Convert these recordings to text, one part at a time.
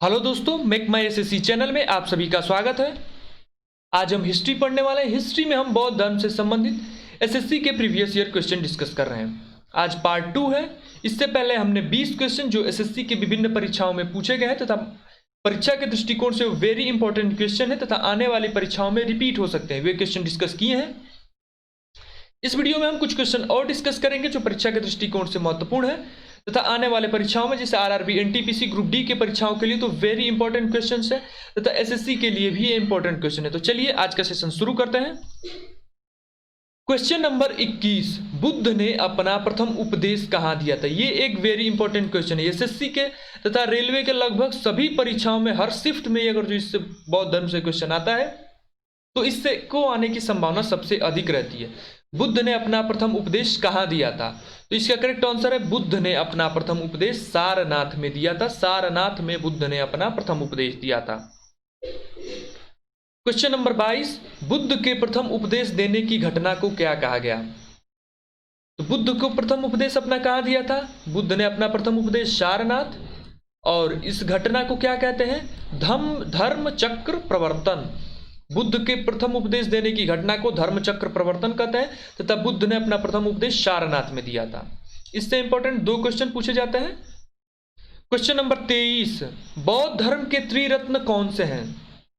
Hello दोस्तों, make माई SSC channel में आप सभी का स्वागत है। आज हम हिस्ट्री पढ़ने वाले हैं। हिस्ट्री में हम बौद्ध धर्म से संबंधित एसएससी के प्रीवियस ईयर क्वेश्चन डिस्कस कर रहे हैं। आज पार्ट 2 है। इससे पहले हमने 20 क्वेश्चन जो एसएससी के विभिन्न परीक्षाओं में पूछे गए हैं तथा परीक्षा के दृष्टिकोण से वेरी इंपॉर्टेंट क्वेश्चन है तथा आने वाली परीक्षाओं में रिपीट हो सकते हैं, वे क्वेश्चन डिस्कस किए हैं। इस वीडियो में हम कुछ क्वेश्चन और डिस्कस करेंगे जो परीक्षा के दृष्टिकोण से महत्वपूर्ण है तथा आने वाले परीक्षाओं में जैसे आरआरबी, एनटीपीसी, ग्रुप डी के परीक्षाओं के लिए तो वेरी इंपॉर्टेंट क्वेश्चंस है तथा एसएससी के लिए भी ये इंपॉर्टेंट क्वेश्चन है। तो चलिए आज का सेशन शुरू करते हैं। क्वेश्चन नंबर 21, बुद्ध ने अपना प्रथम उपदेश कहाँ दिया था? ये एक वेरी इंपॉर्टेंट क्वेश्चन है। एसएससी के तथा रेलवे के लगभग सभी परीक्षाओं में हर शिफ्ट में अगर जो इससे बौद्ध धर्म से क्वेश्चन आता है तो इससे को आने की संभावना सबसे अधिक रहती है। बुद्ध ने अपना प्रथम उपदेश कहाँ दिया था? तो इसका करेक्ट आंसर है बुद्ध ने अपना प्रथम उपदेश सारनाथ में दिया था। सारनाथ में बुद्ध ने अपना प्रथम उपदेश दिया था। क्वेश्चन नंबर 22, बुद्ध के प्रथम उपदेश देने की घटना को क्या कहा गया? तो बुद्ध को प्रथम उपदेश अपना कहाँ दिया था? बुद्ध ने अपना प्रथम उपदेश सारनाथ, और इस घटना को क्या कहते हैं? धर्म चक्र प्रवर्तन। बुद्ध के प्रथम उपदेश देने की घटना को धर्म चक्र प्रवर्तन कहते हैं तथा बुद्ध ने अपना प्रथम उपदेश सारनाथ में दिया था। इससे इंपॉर्टेंट 2 क्वेश्चन पूछे जाते हैं। क्वेश्चन नंबर 23, बौद्ध धर्म के त्रिरत्न कौन से हैं?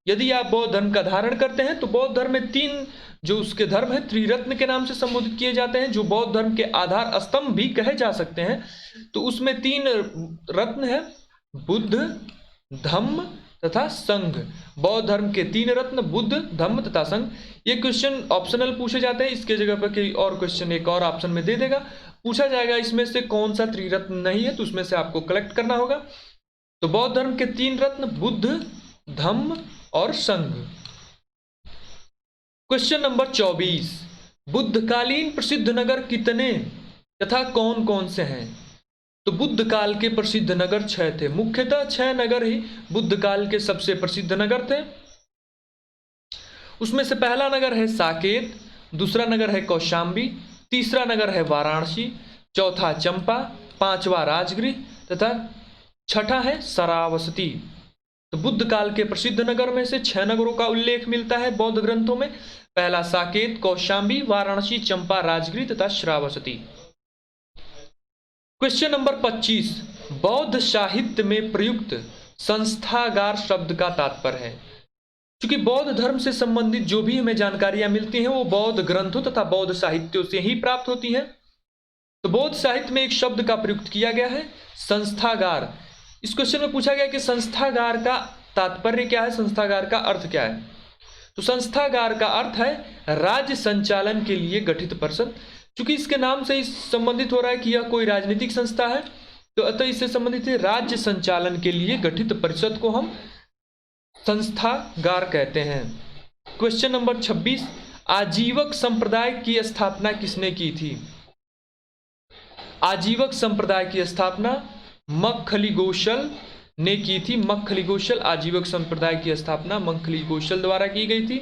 यदि आप बौद्ध धर्म का धारण करते हैं तो बौद्ध धर्म में 3 जो उसके धर्म है त्रिरत्न के नाम से संबोधित किए जाते हैं, जो बौद्ध धर्म के आधार स्तंभ भी कहे जा सकते हैं। तो उसमें 3 रत्न है, बुद्ध, धम्म तथा संघ। बौद्ध धर्म के 3 रत्न बुद्ध, धम्म तथा संघ। ये क्वेश्चन ऑप्शनल पूछे जाते हैं। इसके जगह पर कोई और क्वेश्चन एक और ऑप्शन में दे देगा, पूछा जाएगा इसमें से कौन सा त्रिरत्न नहीं है, तो उसमें से आपको कलेक्ट करना होगा। तो बौद्ध धर्म के 3 रत्न बुद्ध, धम्म और संघ। क्वेश्चन नंबर 24, बुद्धकालीन प्रसिद्ध नगर कितने तथा कौन कौन से हैं? तो बुद्ध काल के प्रसिद्ध नगर 6 थे। मुख्यतः 6 नगर ही बुद्ध काल के सबसे प्रसिद्ध नगर थे। उसमें से पहला नगर है साकेत, दूसरा नगर है कौशाम्बी, तीसरा नगर है वाराणसी, चौथा चंपा, 5वां राजगृह तथा 6ठा है सरावस्ती। तो बुद्ध काल के प्रसिद्ध नगर में से 6 नगरों का उल्लेख मिलता है बौद्ध ग्रंथों में। पहला साकेत, कौशाम्बी, वाराणसी, चंपा, राजगृह तथा श्रावस्ती। क्वेश्चन नंबर 25, बौद्ध साहित्य में प्रयुक्त संस्थागार शब्द का तात्पर्य है। क्योंकि बौद्ध धर्म से संबंधित जो भी हमें जानकारियां मिलती हैं वो बौद्ध ग्रंथों तथा बौद्ध साहित्यों से ही प्राप्त होती हैं। तो बौद्ध साहित्य में एक शब्द का प्रयुक्त किया गया है, संस्थागार। इस क्वेश्चन में पूछा गया कि संस्थागार का तात्पर्य क्या है, संस्थागार का अर्थ क्या है? तो संस्थागार का अर्थ है राज्य संचालन के लिए गठित परिषद। चूंकि इसके नाम से संबंधित हो रहा है कि यह कोई राजनीतिक संस्था है, तो अतः इससे संबंधित है राज्य संचालन के लिए गठित परिषद को हम संस्थागार कहते हैं। क्वेश्चन नंबर 26, आजीवक संप्रदाय की स्थापना किसने की थी? आजीवक संप्रदाय की स्थापना मक्खलिगोसल ने की थी। मक्खलिगोसल आजीवक संप्रदाय की स्थापना मक्खलिगोसल द्वारा की गई थी।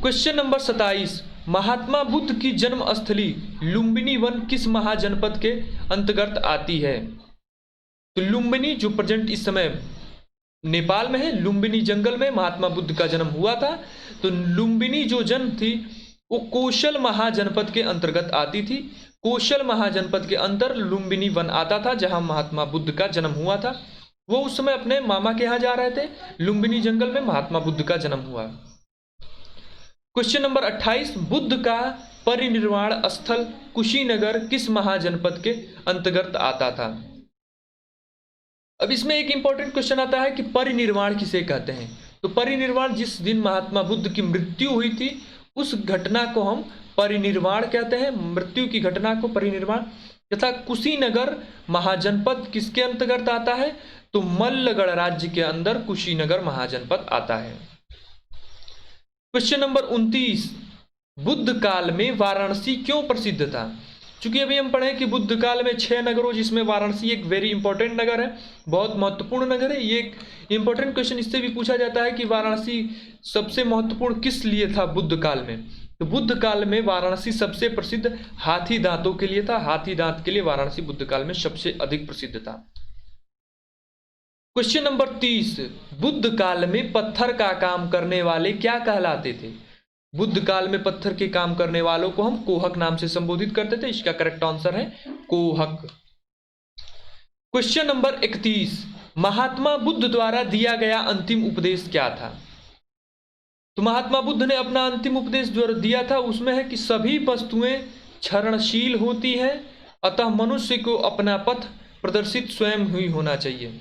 क्वेश्चन नंबर 27, महात्मा बुद्ध की जन्म स्थली लुम्बिनी वन किस महाजनपद के अंतर्गत आती है? तो लुम्बिनी जो प्रेजेंट इस समय नेपाल में है, लुम्बिनी जंगल में महात्मा बुद्ध का जन्म हुआ था। तो लुम्बिनी जो जन्म थी वो कोशल महाजनपद के अंतर्गत आती थी। कोशल महाजनपद के अंतर लुम्बिनी वन आता था जहां महात्मा बुद्ध का जन्म हुआ था। वो उस समय अपने मामा के यहाँ जा रहे थे, लुम्बिनी जंगल में महात्मा बुद्ध का जन्म हुआ। क्वेश्चन नंबर 28, बुद्ध का परिनिर्वाण स्थल कुशीनगर किस महाजनपद के अंतर्गत आता था? अब इसमें एक इंपॉर्टेंट क्वेश्चन आता है कि परिनिर्वाण किसे कहते हैं? तो परिनिर्वाण जिस दिन महात्मा बुद्ध की मृत्यु हुई थी उस घटना को हम परिनिर्वाण कहते हैं। मृत्यु की घटना को परिनिर्वाण। तथा कुशीनगर महाजनपद किसके अंतर्गत आता है? तो मल्लगढ़ राज्य के अंदर कुशीनगर महाजनपद आता है। क्वेश्चन नंबर 29, बुद्ध काल में वाराणसी क्यों प्रसिद्ध था? चूंकि अभी हम पढ़े कि बुद्ध काल में 6 नगरों जिसमें वाराणसी एक वेरी इंपॉर्टेंट नगर है, बहुत महत्वपूर्ण नगर है। ये एक इंपॉर्टेंट क्वेश्चन इससे भी पूछा जाता है कि वाराणसी सबसे महत्वपूर्ण किस लिए था बुद्ध काल में? तो बुद्ध काल में वाराणसी सबसे प्रसिद्ध हाथी दांतों के लिए था। हाथी दांत के लिए वाराणसी बुद्ध काल में सबसे अधिक प्रसिद्ध था। क्वेश्चन नंबर 30, बुद्ध काल में पत्थर का काम करने वाले क्या कहलाते थे? बुद्ध काल में पत्थर के काम करने वालों को हम कोहक नाम से संबोधित करते थे। इसका करेक्ट आंसर है कोहक। क्वेश्चन नंबर 31, महात्मा बुद्ध द्वारा दिया गया अंतिम उपदेश क्या था? तो महात्मा बुद्ध ने अपना अंतिम उपदेश जो दिया था उसमें है कि सभी वस्तुएं क्षरणशील होती हैं, अतः मनुष्य को अपना पथ प्रदर्शित स्वयं ही होना चाहिए।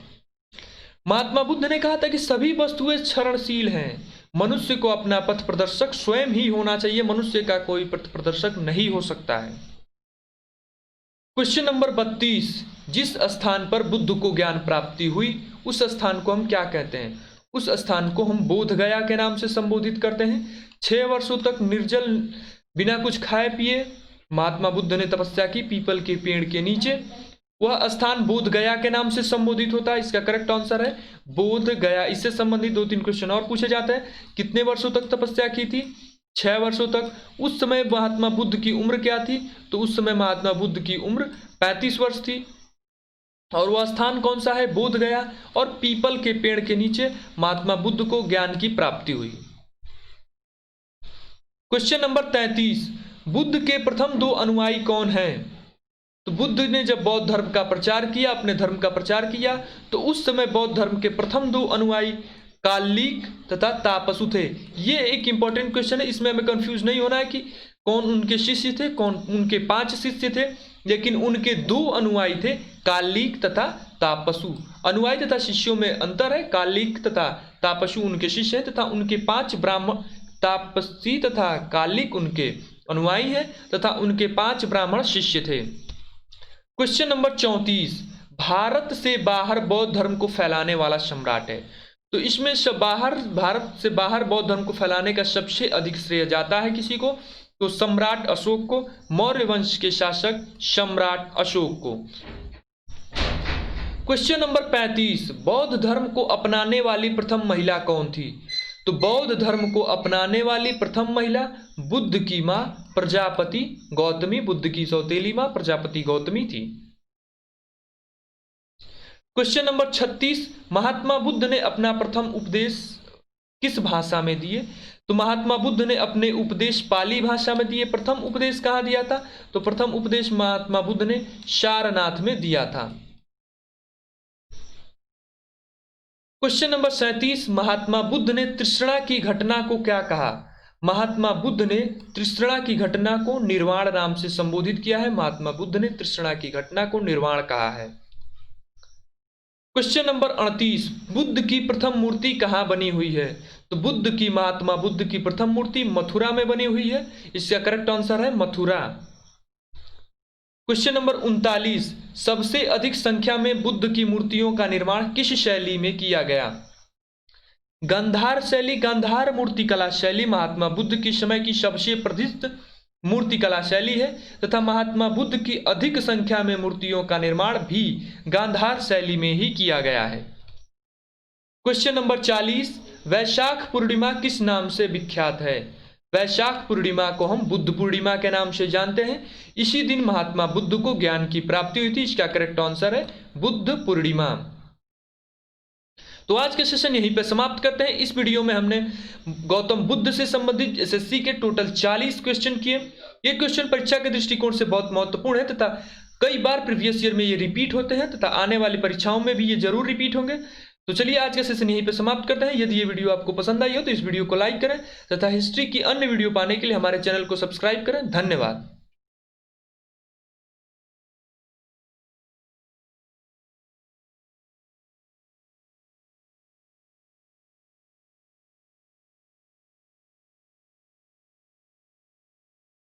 महात्मा बुद्ध ने कहा था कि सभी वस्तुएं क्षरणशील हैं, मनुष्य को अपना पथ प्रदर्शक स्वयं ही होना चाहिए, मनुष्य का कोई पथ प्रदर्शक नहीं हो सकता है। क्वेश्चन नंबर 32, जिस स्थान पर बुद्ध को ज्ञान प्राप्ति हुई उस स्थान को हम क्या कहते हैं? उस स्थान को हम बोध गया के नाम से संबोधित करते हैं। 6 वर्षों तक निर्जल बिना कुछ खाए पिए महात्मा बुद्ध ने तपस्या की पीपल के पेड़ के नीचे। वह स्थान बोध गया के नाम से संबोधित होता है। इसका करेक्ट आंसर है बोध गया। इससे संबंधित 2-3 क्वेश्चन और पूछे जाते हैं। कितने वर्षों तक तपस्या की थी? 6 वर्षों तक। उस समय महात्मा बुद्ध की उम्र क्या थी? तो उस समय महात्मा बुद्ध की उम्र 35 वर्ष थी। और वह स्थान कौन सा है? बोध गया। और पीपल के पेड़ के नीचे महात्मा बुद्ध को ज्ञान की प्राप्ति हुई। क्वेश्चन नंबर 33, बुद्ध के प्रथम 2 अनुयायी कौन हैं? तो बुद्ध ने जब बौद्ध धर्म का प्रचार किया, अपने धर्म का प्रचार किया, तो उस समय बौद्ध धर्म के प्रथम 2 अनुयायी कालिक तथा तापसु थे। ये एक इंपॉर्टेंट क्वेश्चन है, इसमें हमें कंफ्यूज नहीं होना है कि कौन उनके शिष्य थे, कौन उनके 5 शिष्य थे, लेकिन उनके 2 अनुयायी थे, कालिक तथा तापसु। अनुयायी तथा शिष्यों में अंतर है। कालिक तथा तापसु उनके शिष्य हैं तथा उनके 5 ब्राह्मण, तापसी तथा कालिक उनके अनुयायी हैं तथा उनके 5 ब्राह्मण शिष्य थे। क्वेश्चन नंबर 34, भारत से बाहर बौद्ध धर्म को फैलाने वाला सम्राट है। तो इसमें भारत से बाहर बौद्ध धर्म को फैलाने का सबसे अधिक श्रेय जाता है किसी को? तो सम्राट अशोक को, मौर्य वंश के शासक सम्राट अशोक को। क्वेश्चन नंबर 35, बौद्ध धर्म को अपनाने वाली प्रथम महिला कौन थी? तो बौद्ध धर्म को अपनाने वाली प्रथम महिला बुद्ध की मां प्रजापति गौतमी, बुद्ध की सौतेली मां प्रजापति गौतमी थी। क्वेश्चन नंबर 36, महात्मा बुद्ध ने अपना प्रथम उपदेश किस भाषा में दिए? तो महात्मा बुद्ध ने अपने उपदेश पाली भाषा में दिए। प्रथम उपदेश कहाँ दिया था? तो प्रथम उपदेश महात्मा बुद्ध ने सारनाथ में दिया था। क्वेश्चन नंबर 37, महात्मा बुद्ध ने तृष्णा की घटना को क्या कहा? महात्मा बुद्ध ने तृष्णा की घटना को निर्वाण नाम से संबोधित किया है। महात्मा बुद्ध ने तृष्णा की घटना को निर्वाण कहा है। क्वेश्चन नंबर 38, बुद्ध की प्रथम मूर्ति कहाँ बनी हुई है? तो बुद्ध की, महात्मा बुद्ध की प्रथम मूर्ति मथुरा में बनी हुई है। इसका करेक्ट आंसर है मथुरा। क्वेश्चन नंबर 39, सबसे अधिक संख्या में बुद्ध की मूर्तियों का निर्माण किस शैली में किया गया? गांधार शैली, गांधार मूर्तिकला शैली महात्मा बुद्ध के समय की सबसे प्रसिद्ध मूर्तिकला शैली है तथा महात्मा बुद्ध की अधिक संख्या में मूर्तियों का निर्माण भी गांधार शैली में ही किया गया है। क्वेश्चन नंबर 40, वैशाख पूर्णिमा किस नाम से विख्यात है? वैशाख पूर्णिमा को हम बुद्ध पूर्णिमा के नाम से जानते हैं। इसी दिन महात्मा बुद्ध को ज्ञान की प्राप्ति हुई थी। इसका करेक्ट आंसर है बुद्ध पूर्णिमा। तो आज के सेशन यहीं पे समाप्त करते हैं। इस वीडियो में हमने गौतम बुद्ध से संबंधित एसएससी के टोटल 40 क्वेश्चन किए। ये क्वेश्चन परीक्षा के दृष्टिकोण से बहुत महत्वपूर्ण है तथा कई बार प्रीवियस ईयर में ये रिपीट होते हैं तथा आने वाली परीक्षाओं में भी ये जरूर रिपीट होंगे। तो चलिए आज का सेशन यहीं पे समाप्त करते हैं। यदि ये वीडियो आपको पसंद आई हो तो इस वीडियो को लाइक करें तथा हिस्ट्री की अन्य वीडियो पाने के लिए हमारे चैनल को सब्सक्राइब करें। धन्यवाद।